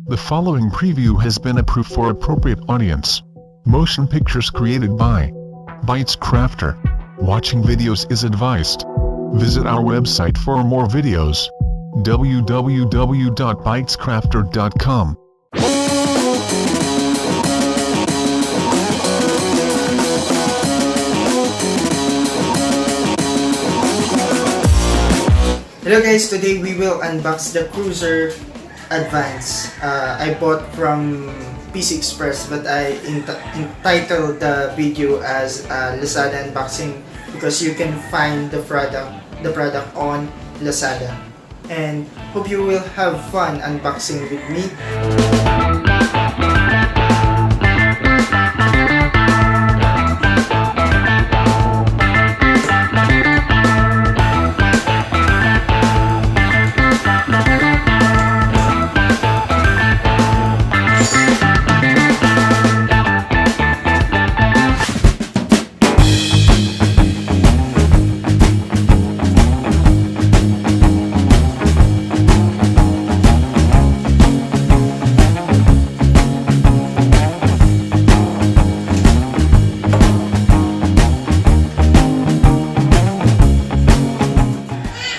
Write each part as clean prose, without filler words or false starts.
The following preview has been approved for appropriate audience. Motion pictures created by PCExpress. Watching videos is advised. Visit our website for more videos. www.PCExpress.com. Hello guys, today we will unbox the Cruiser Advance. I bought from PCExpress, but I entitled the video as Lazada unboxing because you can find the product on Lazada. And hope you will have fun unboxing with me.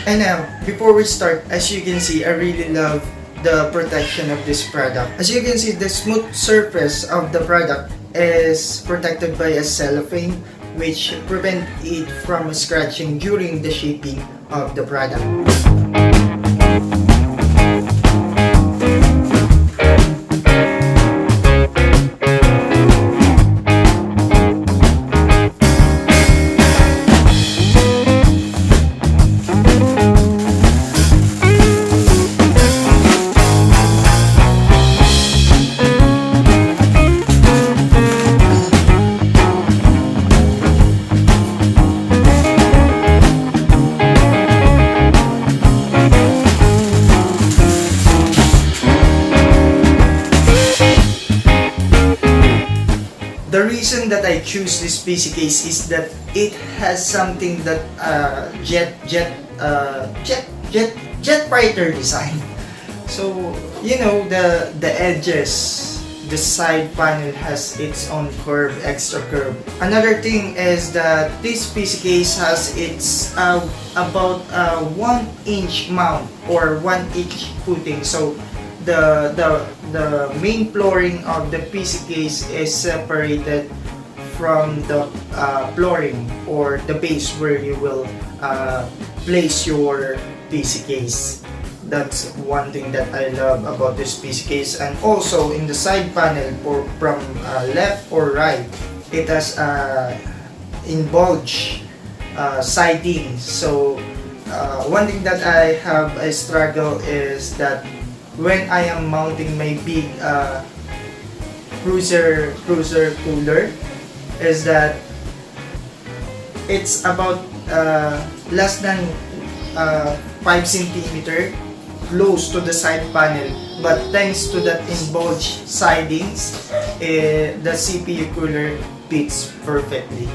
And now, before we start, as you can see, I really love the protection of this product. As you can see, the smooth surface of the product is protected by a cellophane, which prevent it from scratching during the shipping of the product. The reason that I choose this PC case is that it has something that jet fighter design. So you know the edges, the side panel has its own curve, extra curve. Another thing is that this PC case has its about 1-inch mount or 1-inch footing. So the main flooring of the PC case is separated from the flooring or the base where you will place your PC case. That's one thing that I love about this PC case. And also in the side panel from left or right, it has bulge siding. So one thing that I have a struggle is that when I am mounting my big cruiser cooler, is that it's about less than 5 cm close to the side panel, but thanks to that bulge sidings, the CPU cooler fits perfectly.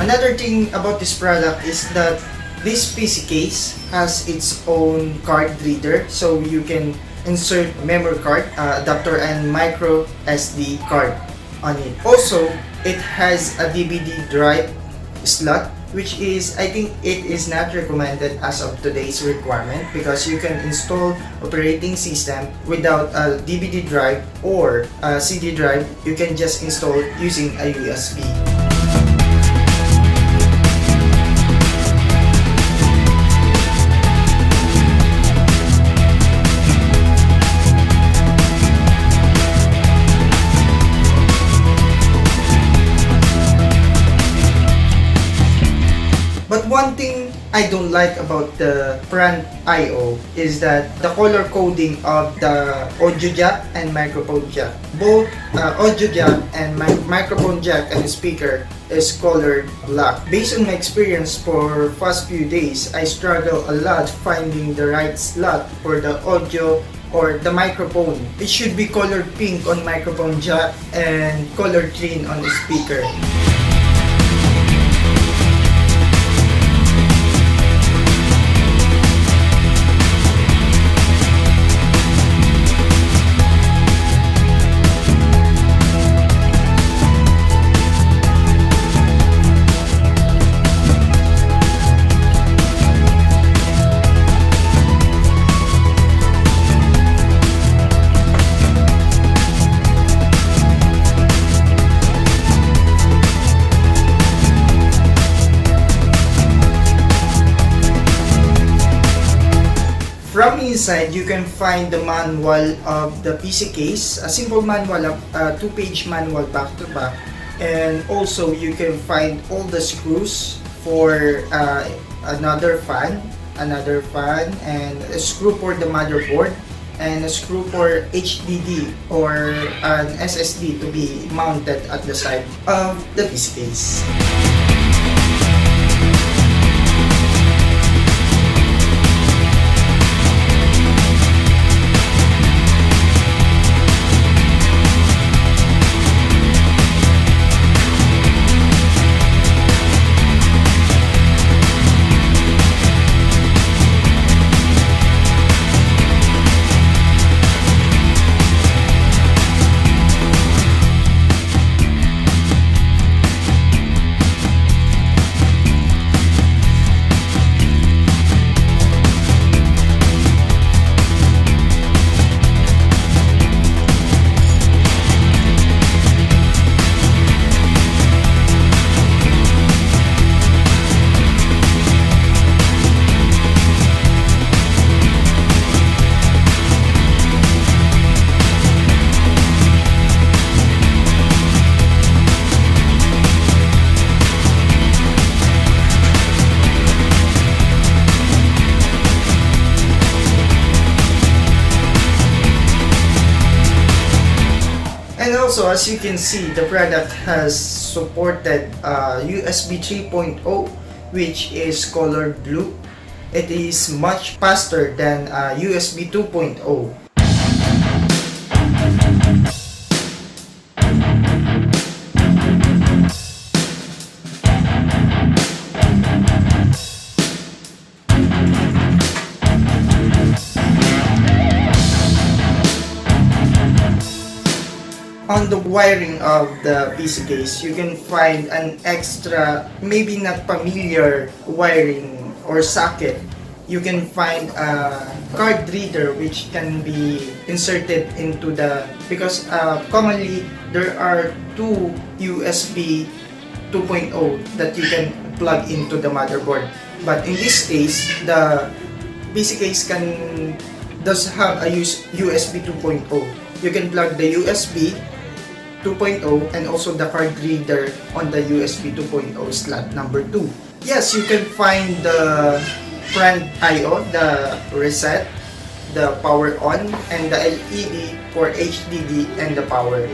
Another thing about this product is that this PC case has its own card reader, so you can insert memory card, adapter, and micro SD card on it. Also, it has a DVD drive slot, which is, I think it is not recommended as of today's requirement because you can install operating system without a DVD drive or a CD drive. You can just install using a USB. But one thing thing I don't like about the front I/O is that the color coding of the audio jack and microphone jack. Both audio jack and microphone jack and speaker is colored black. Based on my experience for past few days, I struggle a lot finding the right slot for the audio or the microphone. It should be colored pink on microphone jack and colored green on the speaker. From inside, you can find the manual of the PC case, a simple manual, a 2-page manual back to back, and also you can find all the screws for another fan, and a screw for the motherboard, and a screw for HDD or an SSD to be mounted at the side of the PC case. And also, as you can see, the product has supported USB 3.0, which is colored blue. It is much faster than USB 2.0. On the wiring of the PC case, you can find an extra, maybe not familiar wiring or socket. You can find a card reader which can be inserted into the, because commonly there are two USB 2.0 that you can plug into the motherboard. But in this case, the PC case does have a USB 2.0. You can plug the USB 2.0 and also the card reader on the USB 2.0 slot number 2. Yes, you can find the front I/O, the reset, the power on, and the LED for HDD and the power.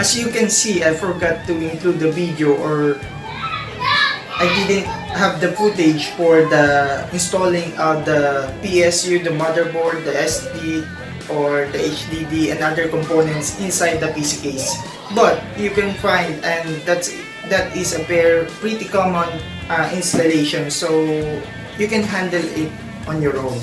As you can see, I forgot to include the video, or I didn't have the footage for the installing of the PSU, the motherboard, the SD, or the HDD and other components inside the PC case. But you can find, and that is a pretty common installation, so you can handle it on your own.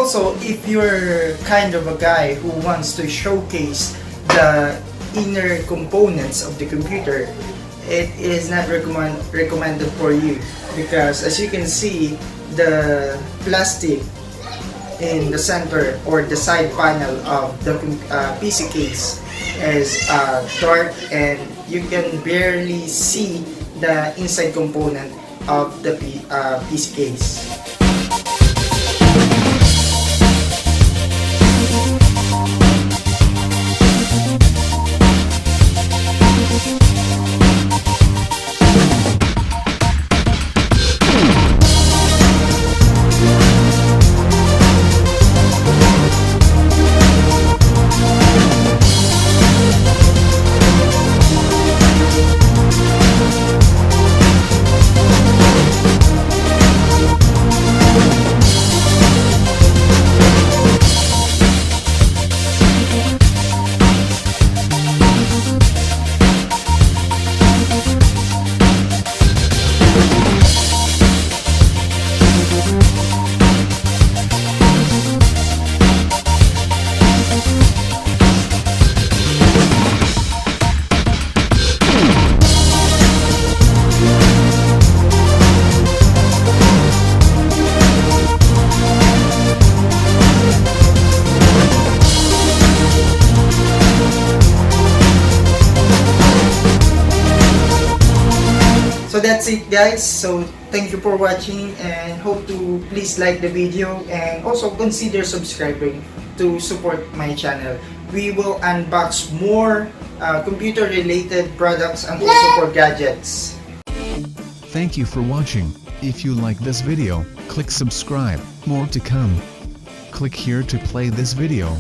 also, if you're kind of a guy who wants to showcase the inner components of the computer, it is not recommended for you, because as you can see, the plastic in the center or the side panel of the PC case is dark, and you can barely see the inside component of the PC case. So that's it, guys. So thank you for watching, and hope to please like the video and also consider subscribing to support my channel. We will unbox more computer related products and also for gadgets. Thank you for watching. If you like this video, click subscribe. More to come. Click here to play this video.